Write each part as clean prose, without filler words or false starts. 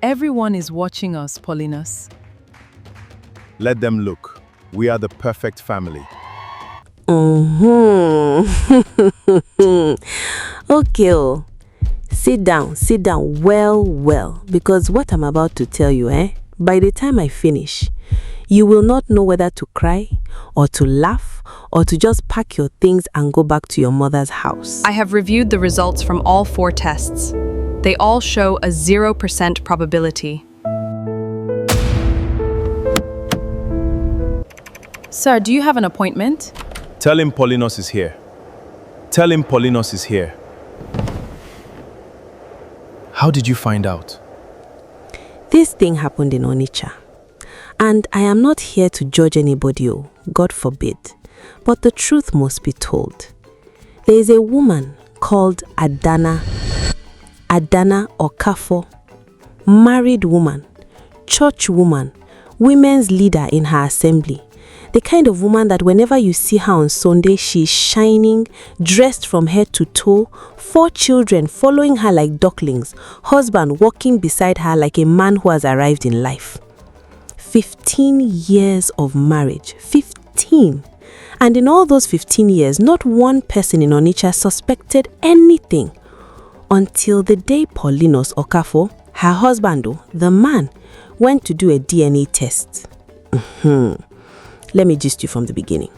Everyone is watching us, Paulinus. Let them look. We are the perfect family. Okay, oh. Sit down well, because what I'm about to tell you, by the time I finish, you will not know whether to cry or to laugh or to just pack your things and go back to your mother's house. I have reviewed the results from all 4 tests. They all show a 0% probability. Sir, do you have an appointment? Tell him Paulinus is here. Tell him Paulinus is here. How did you find out? This thing happened in Onitsha. And I am not here to judge anybody, God forbid. But the truth must be told. There is a woman called Adanna Okafor, married woman, church woman, women's leader in her assembly. The kind of woman that whenever you see her on Sunday, she's shining, dressed from head to toe, 4 children following her like ducklings, husband walking beside her like a man who has arrived in life. 15 years of marriage. 15. And in all those 15 years, not one person in Onitsha suspected anything until the day Paulinus Okafor, her husband, the man, went to do a DNA test. Let me gist you from the beginning.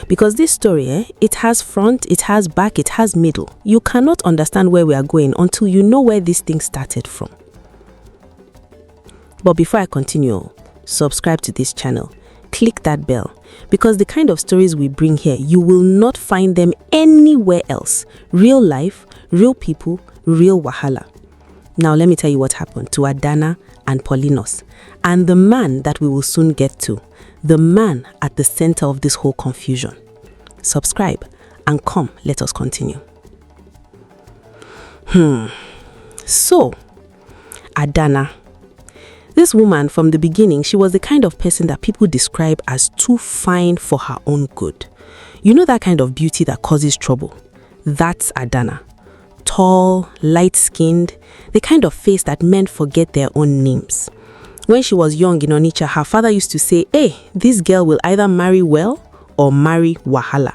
Because this story, it has front, it has back, it has middle. You cannot understand where we are going until you know where this thing started from. But before I continue, subscribe to this channel. Click that bell. Because the kind of stories we bring here, you will not find them anywhere else. Real life, real people, real wahala. Now let me tell you what happened to Adanna and Paulinus, and the man that we will soon get to. The man at the center of this whole confusion. Subscribe and come, let us continue. So, Adanna. This woman, from the beginning, she was the kind of person that people describe as too fine for her own good. You know that kind of beauty that causes trouble? That's Adanna. Tall, light-skinned, the kind of face that men forget their own names. When she was young in Onitsha, her father used to say, hey, this girl will either marry well or marry wahala.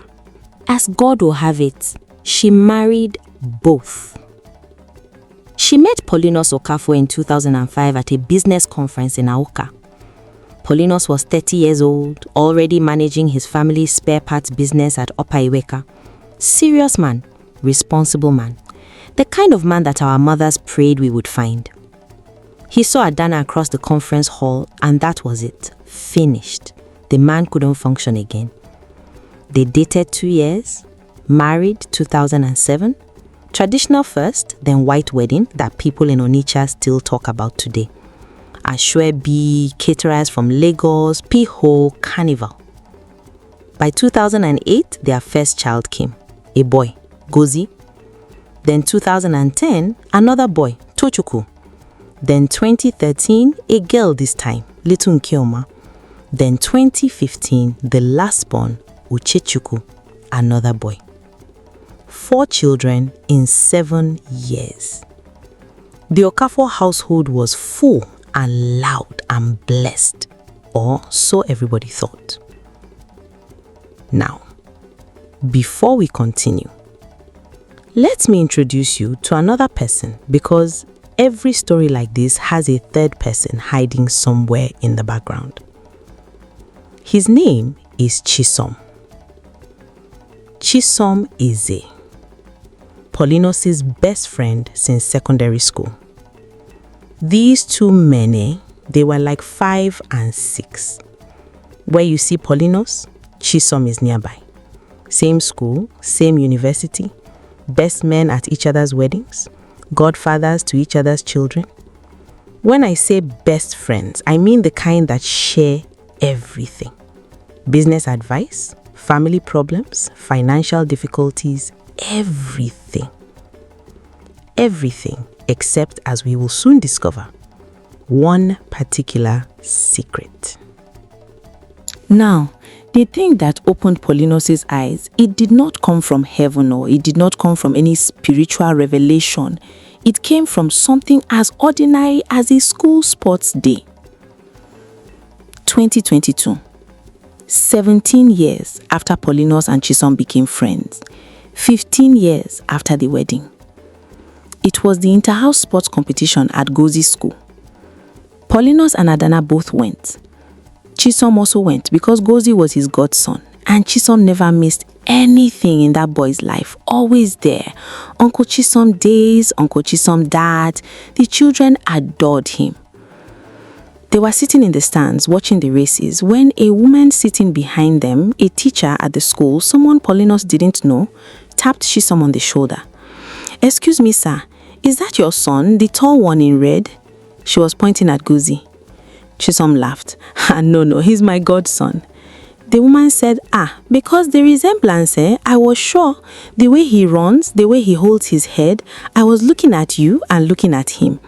As God will have it, she married both. She met Paulinus Okafor in 2005 at a business conference in Aoka. Paulinus was 30 years old, already managing his family's spare parts business at Upper Iweka. Serious man, responsible man. The kind of man that our mothers prayed we would find. He saw Adanna across the conference hall and that was it. Finished. The man couldn't function again. They dated 2 years, married 2007, traditional first, then white wedding that people in Onitsha still talk about today. Ashwebi, caterers from Lagos, Piho, Carnival. By 2008, their first child came, a boy, Gozi. Then 2010, another boy, Tochukwu. Then 2013, a girl this time, Little Nkeoma. Then 2015, the last born, Uchechukwu, another boy. 4 children in 7 years. The Okafor household was full and loud and blessed, or so everybody thought. Now, before we continue, let me introduce you to another person because every story like this has a third person hiding somewhere in the background. His name is Chisom. Chisom is Paulinus' best friend since secondary school. These 2 men, they were like 5 and 6. Where you see Paulinus, Chisom is nearby. Same school, same university, best men at each other's weddings, godfathers to each other's children. When I say best friends, I mean the kind that share everything. Business advice, family problems, financial difficulties, everything. Everything except, as we will soon discover, one particular secret. Now, the thing that opened Paulinus' eyes, it did not come from heaven or it did not come from any spiritual revelation. It came from something as ordinary as a school sports day. 2022. 17 years after Paulinus and Chisom became friends. 15 years after the wedding. It was the inter-house sports competition at Gozi's school. Paulinus and Adanna both went. Chisom also went because Gozi was his godson, and Chisom never missed anything in that boy's life. Always there. Uncle Chisom days, Uncle Chisom dad. The children adored him. They were sitting in the stands watching the races when a woman sitting behind them, a teacher at the school, someone Paulinus didn't know, tapped Chisom on the shoulder. "Excuse me, sir, is that your son, the tall one in red?" She was pointing at Gozi. Chisom laughed. No, he's my godson." The woman said, because the resemblance, I was sure. The way he runs, the way he holds his head, I was looking at you and looking at him."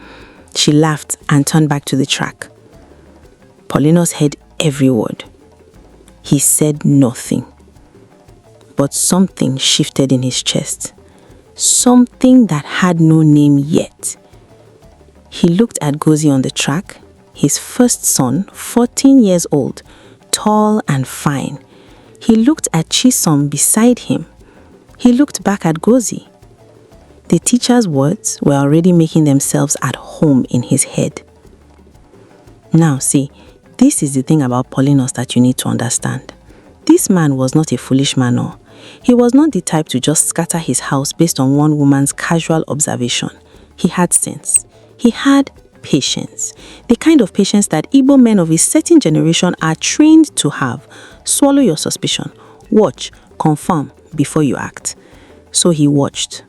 She laughed and turned back to the track. Paulinus heard every word. He said nothing. But something shifted in his chest. Something that had no name yet. He looked at Gozi on the track, his first son, 14 years old, tall and fine. He looked at Chisom beside him. He looked back at Gozi. The teacher's words were already making themselves at home in his head. Now see, this is the thing about Paulinus that you need to understand. This man was not a foolish man, or he was not the type to just scatter his house based on one woman's casual observation. He had sense. He had patience. The kind of patience that Igbo men of a certain generation are trained to have. Swallow your suspicion. Watch, confirm before you act. So he watched.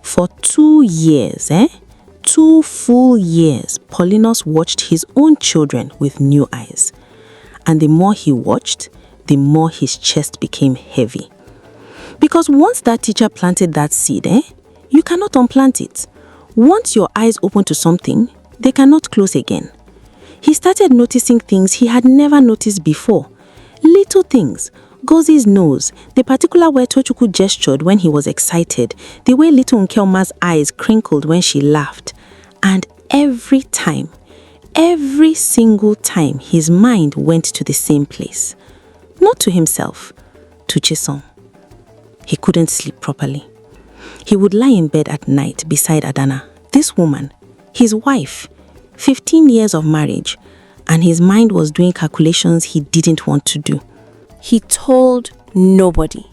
For 2 years, 2 full years, Paulinus watched his own children with new eyes. And the more he watched, the more his chest became heavy. Because once that teacher planted that seed, you cannot unplant it. Once your eyes open to something, they cannot close again. He started noticing things he had never noticed before. Little things. Gozi's nose, the particular way Tochukwu gestured when he was excited, the way little Nkeoma's eyes crinkled when she laughed. And every single time, his mind went to the same place. Not to himself, to Chisom. He couldn't sleep properly. He would lie in bed at night beside Adanna, this woman, his wife, 15 years of marriage, and his mind was doing calculations he didn't want to do. He told nobody,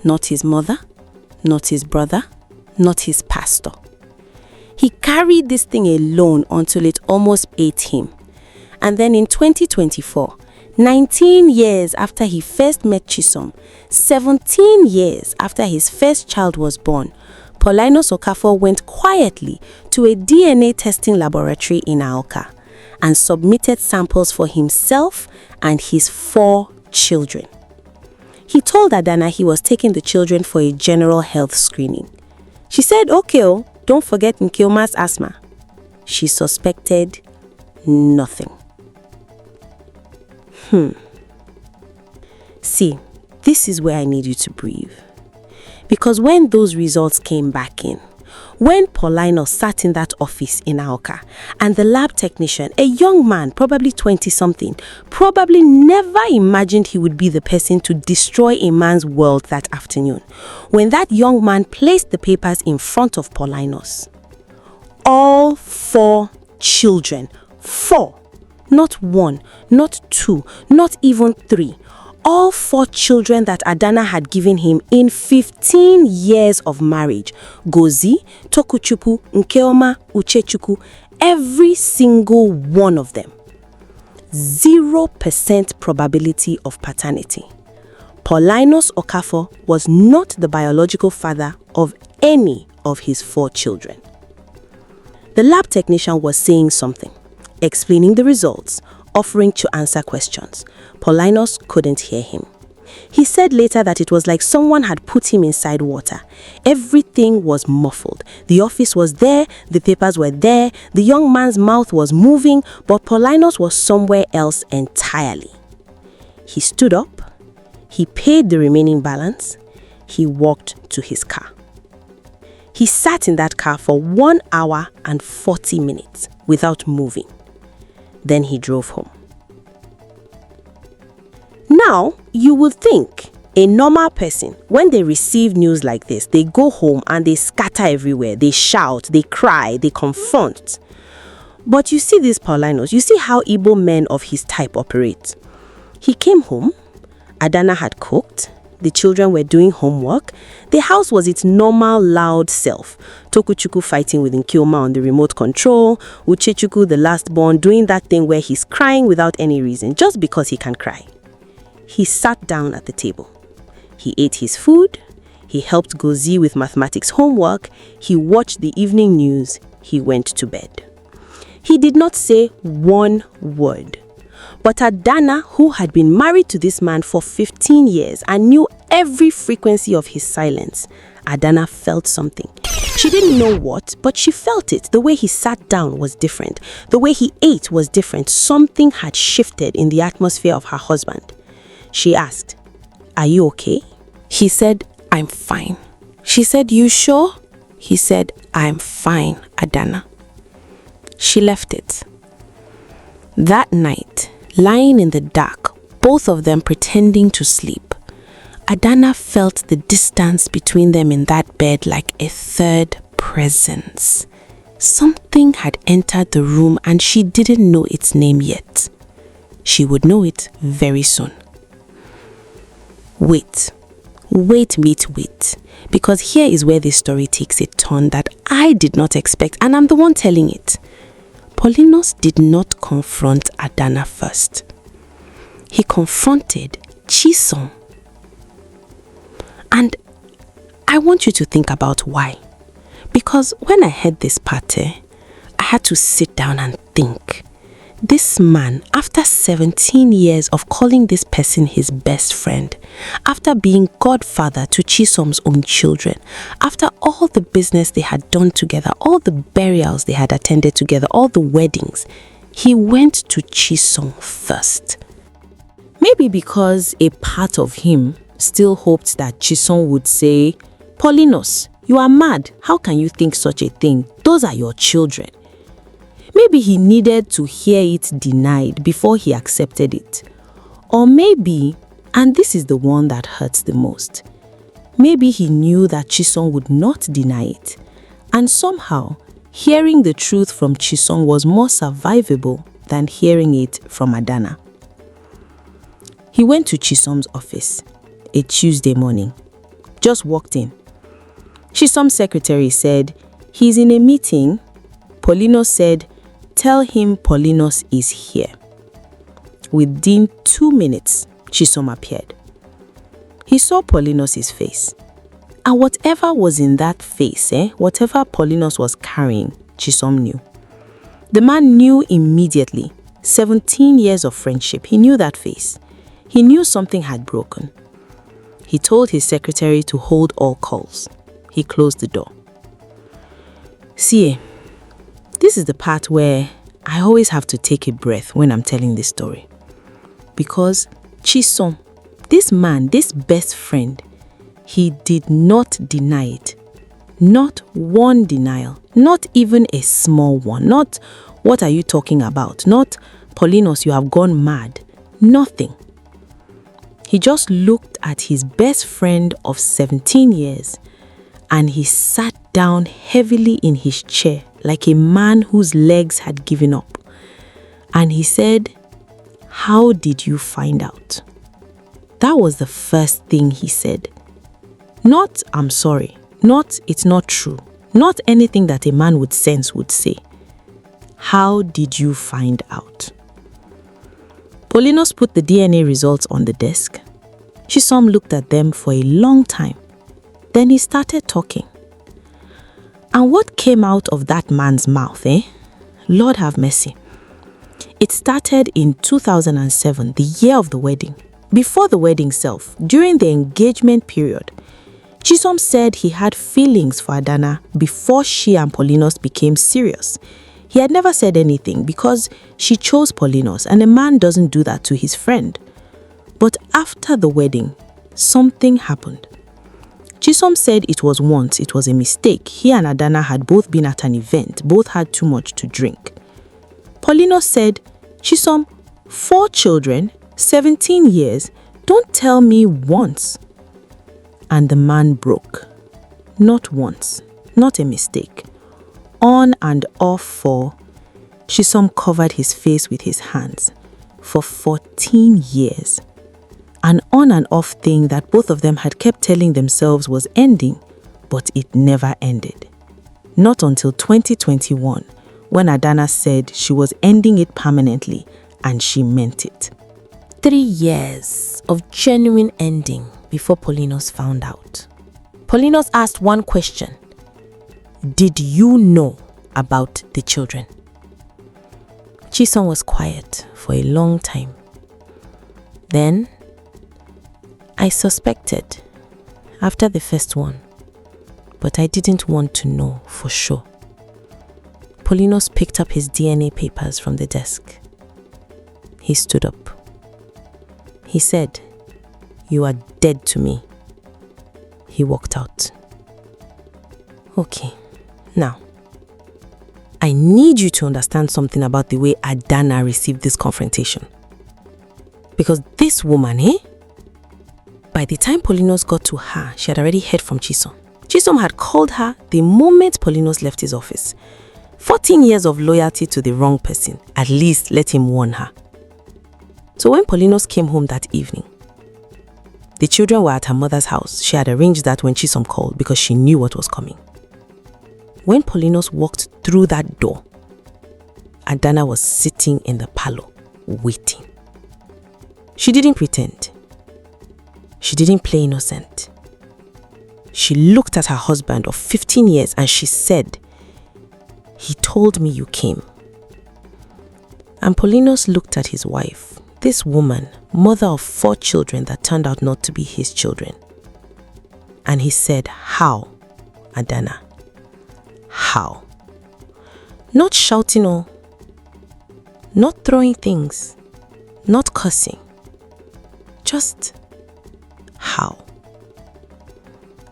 not his mother, not his brother, not his pastor. He carried this thing alone until it almost ate him. And then in 2024, 19 years after he first met Chisom, 17 years after his first child was born, Paulinus Okafor went quietly to a DNA testing laboratory in Aoka and submitted samples for himself and his 4 children. He told Adanna he was taking the children for a general health screening. She said, "Okay, don't forget Nkeoma's asthma." She suspected nothing. See, this is where I need you to breathe. Because when those results came back in, when Paulinus sat in that office in Aoka, and the lab technician, a young man, probably 20-something, probably never imagined he would be the person to destroy a man's world that afternoon, when that young man placed the papers in front of Paulinus, all 4 children, 4, not 1, not 2, not even 3, all 4 children that Adanna had given him in 15 years of marriage, Gozi, Tokuchukwu, Nkeoma, Uchechukwu, every single one of them. 0% probability of paternity. Paulinus Okafor was not the biological father of any of his 4 children. The lab technician was saying something, explaining the results, offering to answer questions. Paulinus couldn't hear him. He said later that it was like someone had put him inside water. Everything was muffled. The office was there, the papers were there, the young man's mouth was moving, but Paulinus was somewhere else entirely. He stood up, he paid the remaining balance, he walked to his car. He sat in that car for 1 hour and 40 minutes without moving. Then he drove home. Now, you would think a normal person, when they receive news like this, they go home and they scatter everywhere. They shout, they cry, they confront. But you see this Paulinus, you see how Igbo men of his type operate. He came home, Adanna had cooked, the children were doing homework, the house was its normal loud self. Tokuchuku fighting with Nkioma on the remote control, Uchechuku the last born doing that thing where he's crying without any reason, just because he can cry. He sat down at the table. He ate his food, he helped Gozi with mathematics homework, he watched the evening news, he went to bed. He did not say one word. But Adanna, who had been married to this man for 15 years and knew every frequency of his silence, Adanna felt something. She didn't know what, but she felt it. The way he sat down was different. The way he ate was different. Something had shifted in the atmosphere of her husband. She asked, "Are you okay?" He said, "I'm fine." She said, "You sure?" He said, "I'm fine, Adanna." She left it. That night, lying in the dark, both of them pretending to sleep, Adanna felt the distance between them in that bed like a third presence. Something had entered the room and she didn't know its name yet. She would know it very soon. Wait, because here is where this story takes a turn that I did not expect, and I'm the one telling it. Paulinus did not confront Adanna first. He confronted Chisom. And I want you to think about why. Because when I heard this part, I had to sit down and think. This man, after 17 years of calling this person his best friend, after being godfather to Chisom's own children, after all the business they had done together, all the burials they had attended together, all the weddings, he went to Chisom first. Maybe because a part of him still hoped that Chisom would say, "Paulinus, you are mad. How can you think such a thing? Those are your children." Maybe he needed to hear it denied before he accepted it. Or maybe, and this is the one that hurts the most, maybe he knew that Chisom would not deny it. And somehow, hearing the truth from Chisom was more survivable than hearing it from Adanna. He went to Chisom's office, a Tuesday morning. Just walked in. Chisom's secretary said, "He's in a meeting." Paulinus said, "Tell him Paulinus is here." Within 2 minutes, Chisom appeared. He saw Paulinus' face. And whatever was in that face, whatever Paulinus was carrying, Chisom knew. The man knew immediately. 17 years of friendship, he knew that face. He knew something had broken. He told his secretary to hold all calls. He closed the door. See, this is the part where I always have to take a breath when I'm telling this story. Because Chisom, this man, this best friend, he did not deny it. Not one denial. Not even a small one. Not, "What are you talking about?" Not, "Paulinus, you have gone mad." Nothing. He just looked at his best friend of 17 years and he sat down heavily in his chair like a man whose legs had given up. And he said, "How did you find out?" That was the first thing he said. Not, "I'm sorry." Not, "It's not true." Not anything that a man would sense would say. How did you find out? Paulinus put the DNA results on the desk. Chisom looked at them for a long time. Then he started talking. And what came out of that man's mouth, Lord have mercy. It started in 2007, the year of the wedding. Before the wedding itself, during the engagement period, Chisom said he had feelings for Adanna before she and Paulinus became serious. He had never said anything because she chose Paulinus, and a man doesn't do that to his friend. But after the wedding, something happened. Chisom said it was once, it was a mistake. He and Adanna had both been at an event, both had too much to drink. Paulinus said, Chisom, 4 children, 17 years, don't tell me once. And the man broke. Not once, not a mistake. On and off for, Chisom covered his face with his hands for 14 years. An on and off thing that both of them had kept telling themselves was ending, but it never ended. Not until 2021, when Adanna said she was ending it permanently, and she meant it. 3 years of genuine ending before Paulinus found out. Paulinus asked one question. Did you know about the children? Chisom was quiet for a long time. Then, I suspected after the first one, but I didn't want to know for sure. Paulinus picked up his DNA papers from the desk. He stood up. He said, "You are dead to me." He walked out. Okay, now, I need you to understand something about the way Adanna received this confrontation. Because this woman, by the time Paulinus got to her, she had already heard from Chisom. Chisom had called her the moment Paulinus left his office. 14 years of loyalty to the wrong person. At least let him warn her. So when Paulinus came home that evening, the children were at her mother's house. She had arranged that when Chisom called because she knew what was coming. When Paulinus walked through that door, Adanna was sitting in the parlour, waiting. She didn't pretend. She didn't play innocent. She looked at her husband of 15 years and she said, "He told me you came." And Paulinus looked at his wife, this woman, mother of 4 children that turned out not to be his children. And he said, "How, Adanna? How?" Not shouting or not throwing things, not cursing. Just how?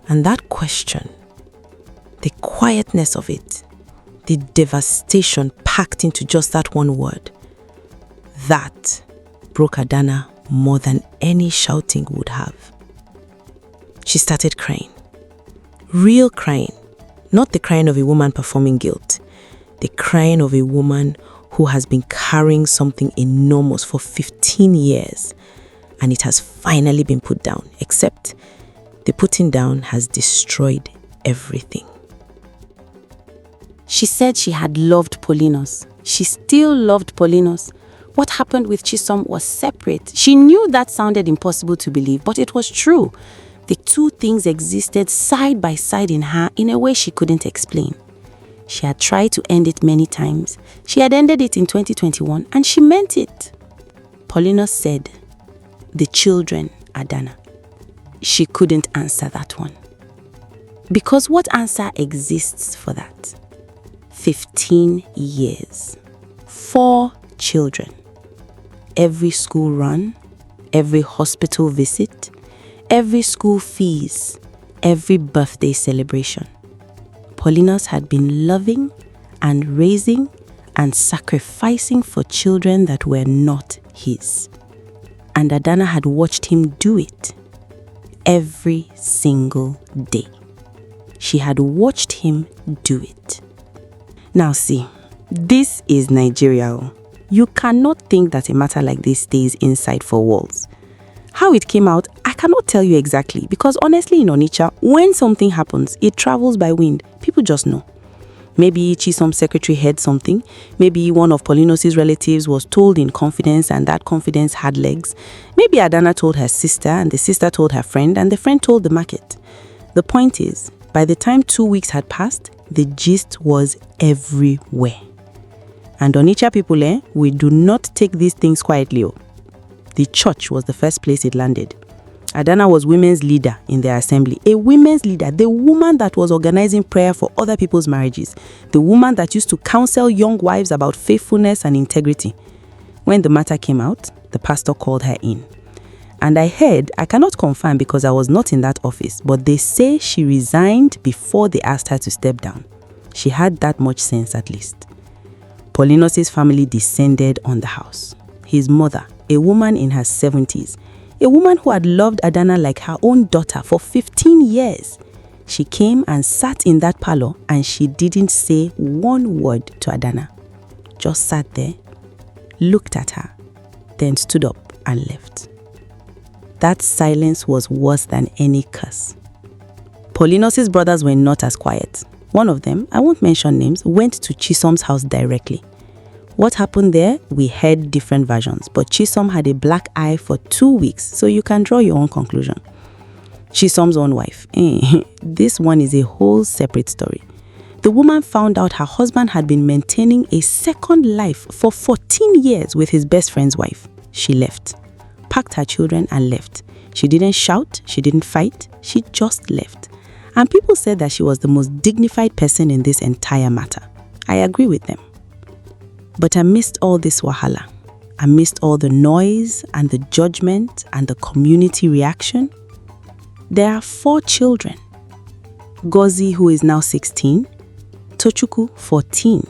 And that question, the quietness of it, the devastation packed into just that one word, that broke Adanna more than any shouting would have. She started crying. Real crying. Not the crying of a woman performing guilt. The crying of a woman who has been carrying something enormous for 15 years and it has finally been put down, except the putting down has destroyed everything. She said she had loved Paulinus. She still loved Paulinus. What happened with Chisom was separate. She knew that sounded impossible to believe, but it was true. The two things existed side by side in her in a way she couldn't explain. She had tried to end it many times. She had ended it in 2021 and she meant it. Paulinus said, "The children, Adanna." She couldn't answer that one. Because what answer exists for that? 15 years. 4 children. Every school run, every hospital visit, every school fees, every birthday celebration. Paulinus had been loving and raising and sacrificing for children that were not his. And Adanna had watched him do it every single day. She had watched him do it. Now see, this is Nigeria. You cannot think that a matter like this stays inside 4 walls. How it came out, I cannot tell you exactly because honestly in Onitsha, when something happens, it travels by wind. People just know. Maybe Chisom's secretary heard something. Maybe one of Paulinus' relatives was told in confidence and that confidence had legs. Maybe Adanna told her sister and the sister told her friend and the friend told the market. The point is, by the time 2 weeks had passed, the gist was everywhere. And Onitsha people, we do not take these things quietly. The church was the first place it landed. Adanna was women's leader in their assembly. A women's leader, the woman that was organizing prayer for other people's marriages. The woman that used to counsel young wives about faithfulness and integrity. When the matter came out, the pastor called her in. And I heard, I cannot confirm because I was not in that office, but they say she resigned before they asked her to step down. She had that much sense at least. Paulinus' family descended on the house. His mother, a woman in her 70s, a woman who had loved Adanna like her own daughter for 15 years. She came and sat in that parlor and she didn't say one word to Adanna. Just sat there, looked at her, then stood up and left. That silence was worse than any curse. Paulinus' brothers were not as quiet. One of them, I won't mention names, went to Chisom's house directly. What happened there, we heard different versions, but Chisom had a black eye for 2 weeks, so you can draw your own conclusion. Chisom's own wife. This one is a whole separate story. The woman found out her husband had been maintaining a second life for 14 years with his best friend's wife. She left, packed her children and left. She didn't shout, she didn't fight, she just left. And people said that she was the most dignified person in this entire matter. I agree with them. But amidst all this wahala, amidst all the noise and the judgment and the community reaction, there are 4 children. Gozi, who is now 16, Tochukwu, 14,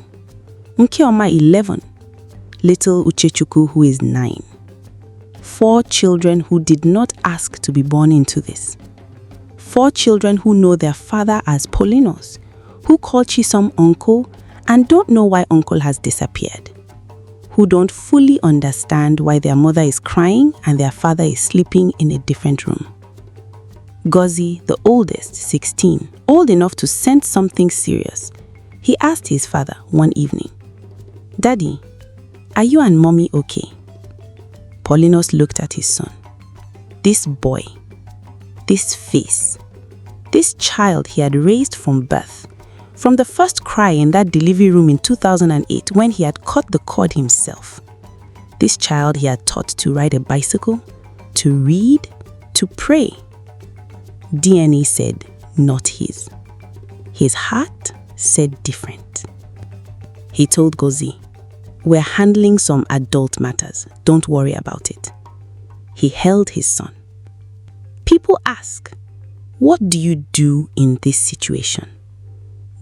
Nkeoma, 11, little Uchechukwu, who is 9. 4 children who did not ask to be born into this. 4 children who know their father as Paulinus, who call Chisom uncle and don't know why uncle has disappeared, who don't fully understand why their mother is crying and their father is sleeping in a different room. Gozi, the oldest, 16, old enough to sense something serious, he asked his father one evening, "Daddy, are you and mommy okay?" Paulinus looked at his son. This boy, this face, this child he had raised from birth, from the first cry in that delivery room in 2008 when he had cut the cord himself. This child he had taught to ride a bicycle, to read, to pray. DNA said not his. His heart said different. He told Gozi, "We're handling some adult matters. Don't worry about it." He held his son. People ask, what do you do in this situation?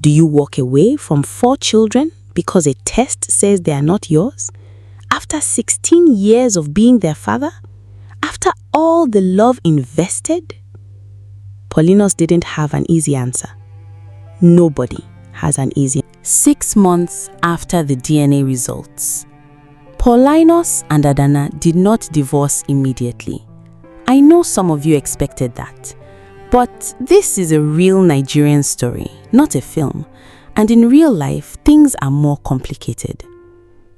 Do you walk away from 4 children because a test says they are not yours? After 16 years of being their father? After all the love invested? Paulinus didn't have an easy answer. Nobody has an easy answer. 6 months after the DNA results, Paulinus and Adanna did not divorce immediately. I know some of you expected that. But this is a real Nigerian story, not a film. And in real life, things are more complicated.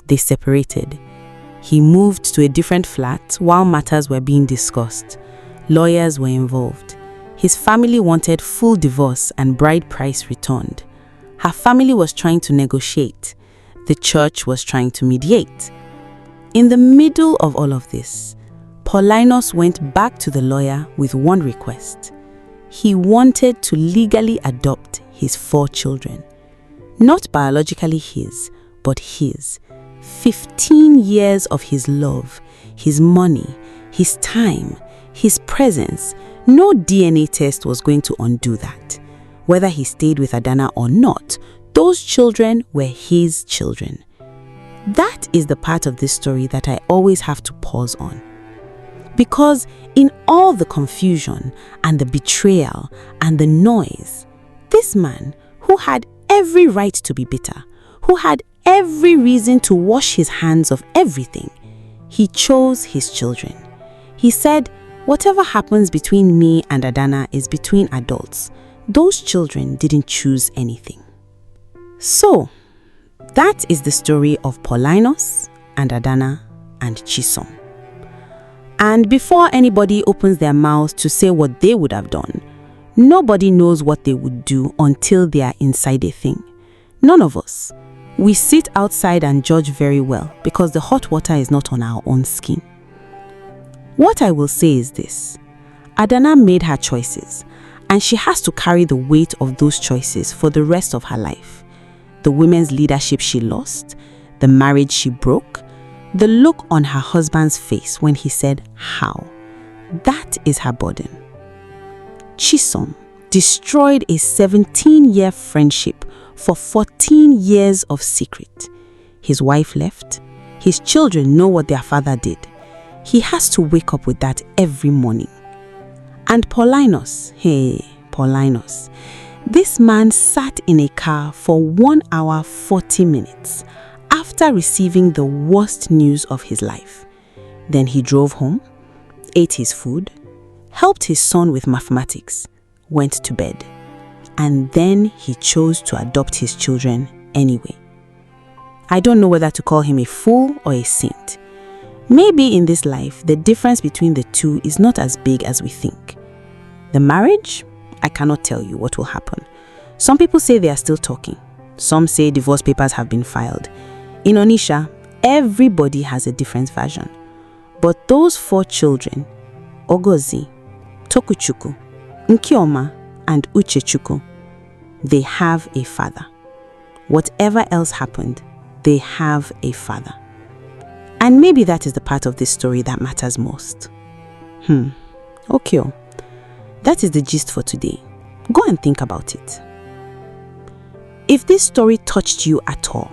They separated. He moved to a different flat while matters were being discussed. Lawyers were involved. His family wanted full divorce and bride price returned. Her family was trying to negotiate. The church was trying to mediate. In the middle of all of this, Paulinus went back to the lawyer with one request. He wanted to legally adopt his 4 children. Not biologically his, but his. 15 years of his love, his money, his time, his presence. No DNA test was going to undo that. Whether he stayed with Adanna or not, those children were his children. That is the part of this story that I always have to pause on. Because in all the confusion and the betrayal and the noise, this man who had every right to be bitter, who had every reason to wash his hands of everything, he chose his children. He said, "Whatever happens between me and Adanna is between adults. Those children didn't choose anything." So, that is the story of Paulinus and Adanna and Chisom. And before anybody opens their mouths to say what they would have done, nobody knows what they would do until they are inside a thing. None of us. We sit outside and judge very well because the hot water is not on our own skin. What I will say is this: Adanna made her choices, and she has to carry the weight of those choices for the rest of her life. The women's leadership she lost, the marriage she broke, the look on her husband's face when he said, "How?" That is her burden. Chisom destroyed a 17-year friendship for 14 years of secret. His wife left. His children know what their father did. He has to wake up with that every morning. And Paulinus, Paulinus, this man sat in a car for 1 hour 40 minutes after receiving the worst news of his life. Then he drove home, ate his food, helped his son with mathematics, went to bed, and then he chose to adopt his children anyway. I don't know whether to call him a fool or a saint. Maybe in this life, the difference between the two is not as big as we think. The marriage, I cannot tell you what will happen. Some people say they are still talking. Some say divorce papers have been filed. In Onitsha, everybody has a different version. But those 4 children, Ogozi, Tokuchukwu, Nkioma, and Uchechukwu, they have a father. Whatever else happened, they have a father. And maybe that is the part of this story that matters most. Okay. That is the gist for today. Go and think about it. If this story touched you at all,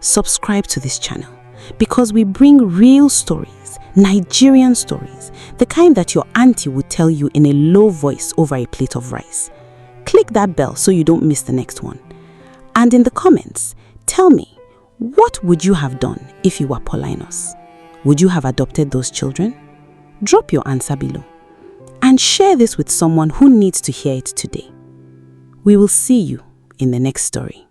subscribe to this channel because we bring real stories, Nigerian stories, the kind that your auntie would tell you in a low voice over a plate of rice. Click that bell so you don't miss the next one. And in the comments, tell me, what would you have done if you were Paulinus? Would you have adopted those children? Drop your answer below. And share this with someone who needs to hear it today. We will see you in the next story.